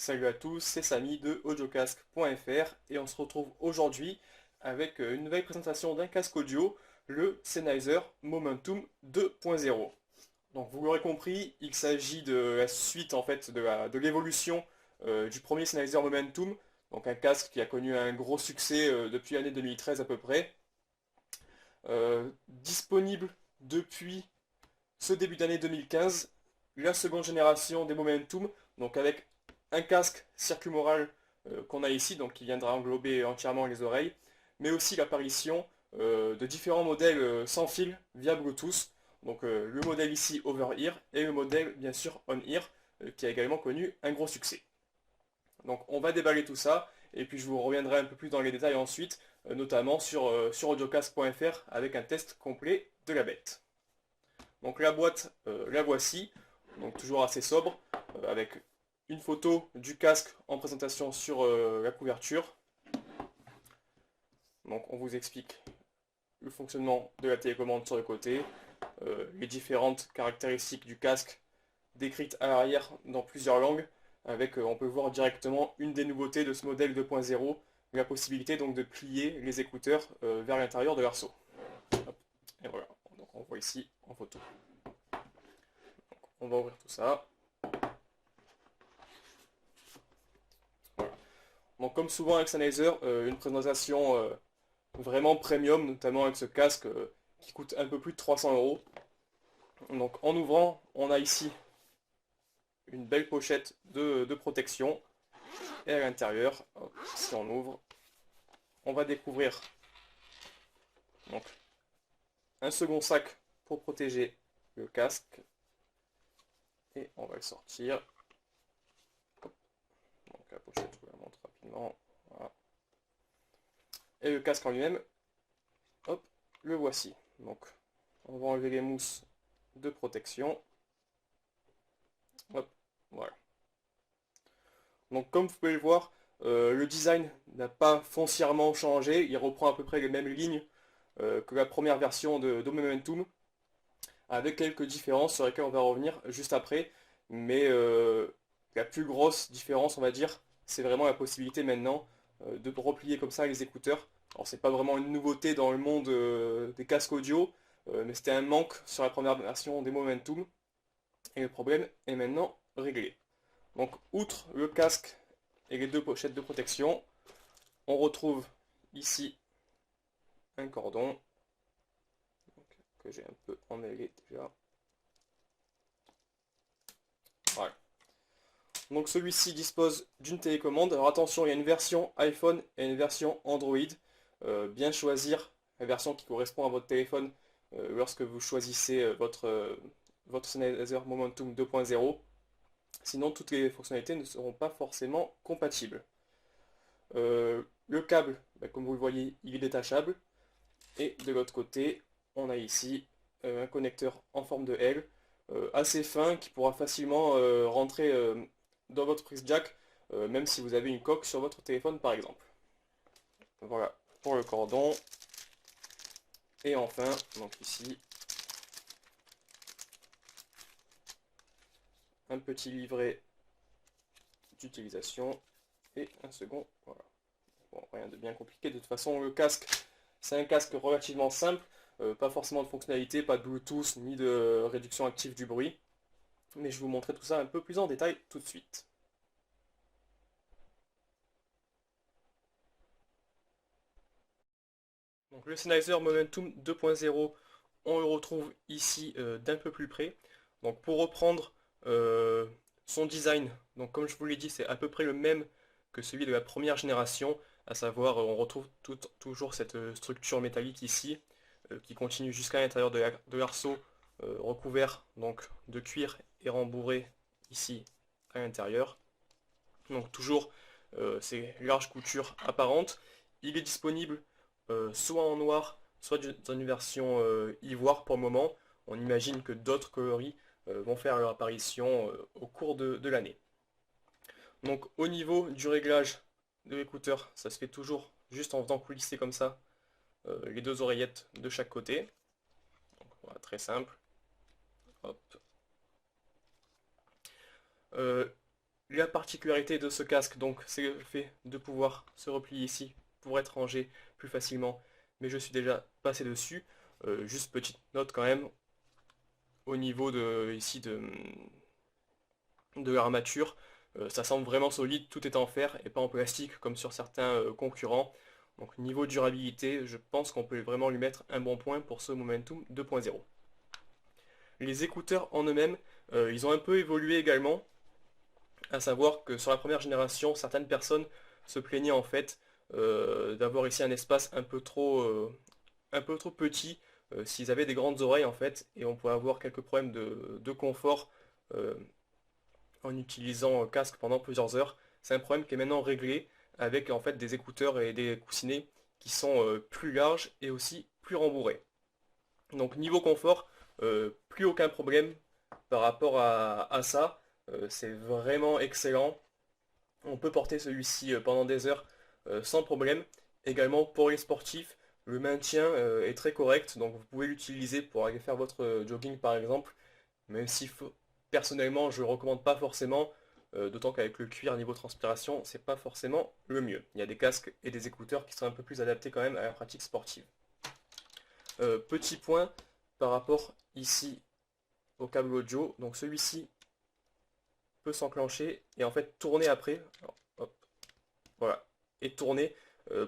Salut à tous, c'est Samy de audiocasque.fr et on se retrouve aujourd'hui avec une nouvelle présentation d'un casque audio, le Sennheiser Momentum 2.0. Donc vous l'aurez compris, il s'agit de la suite en fait de l'évolution du premier Sennheiser Momentum, donc un casque qui a connu un gros succès depuis l'année 2013 à peu près, disponible depuis ce début d'année 2015, la seconde génération des Momentum, donc avec un casque circumoral qu'on a ici, donc qui viendra englober entièrement les oreilles, mais aussi l'apparition de différents modèles sans fil via Bluetooth, donc le modèle ici over-ear et le modèle bien sûr on-ear qui a également connu un gros succès. Donc on va déballer tout ça et puis je vous reviendrai un peu plus dans les détails ensuite, notamment sur audiocast.fr avec un test complet de la bête. Donc la boîte, la voici, donc toujours assez sobre, avec une photo du casque en présentation sur la couverture. Donc on vous explique le fonctionnement de la télécommande sur le côté, les différentes caractéristiques du casque décrites à l'arrière dans plusieurs langues, avec, on peut voir directement une des nouveautés de ce modèle 2.0, la possibilité donc de plier les écouteurs vers l'intérieur de l'arceau. Et voilà, donc on voit ici en photo. On va ouvrir tout ça. Voilà. Donc comme souvent avec Sennheiser, une présentation vraiment premium, notamment avec ce casque qui coûte un peu plus de 300 euros. Donc en ouvrant, on a ici une belle pochette de protection. Et à l'intérieur, si on ouvre, on va découvrir donc, un second sac pour protéger le casque. Et on va le sortir. Hop. Donc la pochette, je vous la montre rapidement. Voilà. Et le casque en lui-même, hop, le voici. Donc on va enlever les mousses de protection. Hop, voilà. Donc comme vous pouvez le voir, le design n'a pas foncièrement changé, il reprend à peu près les mêmes lignes que la première version de Momentum, avec quelques différences sur lesquelles on va revenir juste après, mais la plus grosse différence, on va dire, c'est vraiment la possibilité maintenant de replier comme ça les écouteurs. Alors c'est pas vraiment une nouveauté dans le monde des casques audio, mais c'était un manque sur la première version des Momentum, et le problème est maintenant réglé. Donc outre le casque et les deux pochettes de protection, on retrouve ici un cordon que j'ai un peu emmêlé déjà. Voilà. Donc celui-ci dispose d'une télécommande. Alors attention, il y a une version iPhone et une version Android. Bien choisir la version qui correspond à votre téléphone lorsque vous choisissez votre Sennheiser Momentum 2.0. Sinon, toutes les fonctionnalités ne seront pas forcément compatibles. Le câble, comme vous le voyez, il est détachable. Et de l'autre côté, on a ici un connecteur en forme de L, assez fin, qui pourra facilement rentrer dans votre prise jack, même si vous avez une coque sur votre téléphone par exemple. Voilà pour le cordon. Et enfin, donc ici, un petit livret d'utilisation et un second. Voilà. Bon, rien de bien compliqué. De toute façon, le casque, c'est un casque relativement simple. Pas forcément de fonctionnalité, pas de Bluetooth ni de réduction active du bruit. Mais je vais vous montrer tout ça un peu plus en détail tout de suite. Donc le Sennheiser Momentum 2.0, on le retrouve ici d'un peu plus près. Donc pour reprendre son design, donc comme je vous l'ai dit, c'est à peu près le même que celui de la première génération, à savoir on retrouve toujours cette structure métallique ici, qui continue jusqu'à l'intérieur de l'arceau, recouvert donc de cuir et rembourré ici à l'intérieur. Donc toujours ces larges coutures apparentes. Il est disponible soit en noir, soit dans une version ivoire pour le moment. On imagine que d'autres coloris vont faire leur apparition au cours de l'année. Donc au niveau du réglage de l'écouteur, ça se fait toujours juste en faisant coulisser comme ça les deux oreillettes de chaque côté. Donc, voilà, très simple. Hop. La particularité de ce casque, donc, c'est le fait de pouvoir se replier ici pour être rangé plus facilement, mais je suis déjà passé dessus. Juste petite note quand même, au niveau de, ici de l'armature, ça semble vraiment solide, tout est en fer et pas en plastique comme sur certains concurrents. Donc niveau durabilité, je pense qu'on peut vraiment lui mettre un bon point pour ce Momentum 2.0. Les écouteurs en eux-mêmes, ils ont un peu évolué également, à savoir que sur la première génération, certaines personnes se plaignaient en fait d'avoir ici un espace un peu trop petit s'ils avaient des grandes oreilles en fait, et on pouvait avoir quelques problèmes de confort euh, en utilisant casque pendant plusieurs heures. C'est un problème qui est maintenant réglé avec en fait des écouteurs et des coussinets qui sont plus larges et aussi plus rembourrés. Donc niveau confort, plus aucun problème par rapport à ça. C'est vraiment excellent. On peut porter celui-ci pendant des heures sans problème. Également pour les sportifs, le maintien est très correct, donc vous pouvez l'utiliser pour aller faire votre jogging par exemple, même si personnellement je ne le recommande pas forcément, d'autant qu'avec le cuir niveau transpiration, c'est pas forcément le mieux. Il y a des casques et des écouteurs qui sont un peu plus adaptés quand même à la pratique sportive. Petit point par rapport ici au câble audio, donc celui-ci peut s'enclencher et en fait tourner après. Alors, hop, voilà, et tourner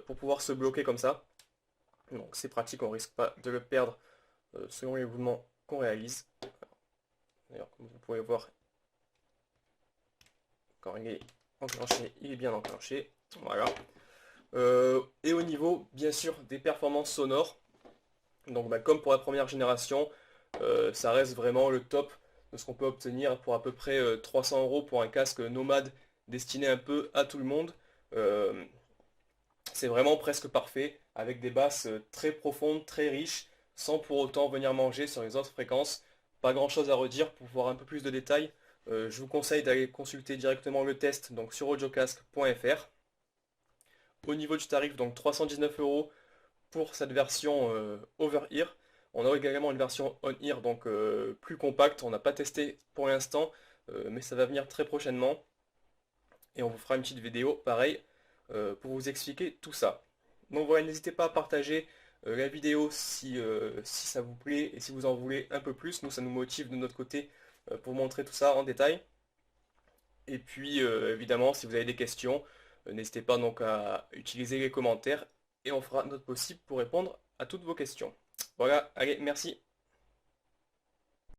pour pouvoir se bloquer comme ça. Donc c'est pratique, on risque pas de le perdre selon les mouvements qu'on réalise. D'ailleurs, comme vous pouvez voir, quand il est enclenché, il est bien enclenché. Voilà. Et au niveau, bien sûr, des performances sonores, donc bah, comme pour la première génération, ça reste vraiment le top de ce qu'on peut obtenir pour à peu près 300 € pour un casque nomade destiné un peu à tout le monde. Euh, c'est vraiment presque parfait, avec des basses très profondes, très riches, sans pour autant venir manger sur les autres fréquences. Pas grand chose à redire. Pour voir un peu plus de détails, je vous conseille d'aller consulter directement le test donc sur audiocasque.fr. Au niveau du tarif, donc 319 € pour cette version over-ear. On a également une version on-ear, donc plus compacte. On n'a pas testé pour l'instant, mais ça va venir très prochainement. Et on vous fera une petite vidéo, pareil, pour vous expliquer tout ça. Donc voilà, n'hésitez pas à partager la vidéo si ça vous plaît et si vous en voulez un peu plus. Nous, ça nous motive de notre côté pour montrer tout ça en détail. Et puis, évidemment, si vous avez des questions, n'hésitez pas donc à utiliser les commentaires et on fera notre possible pour répondre à toutes vos questions. Voilà, allez, merci.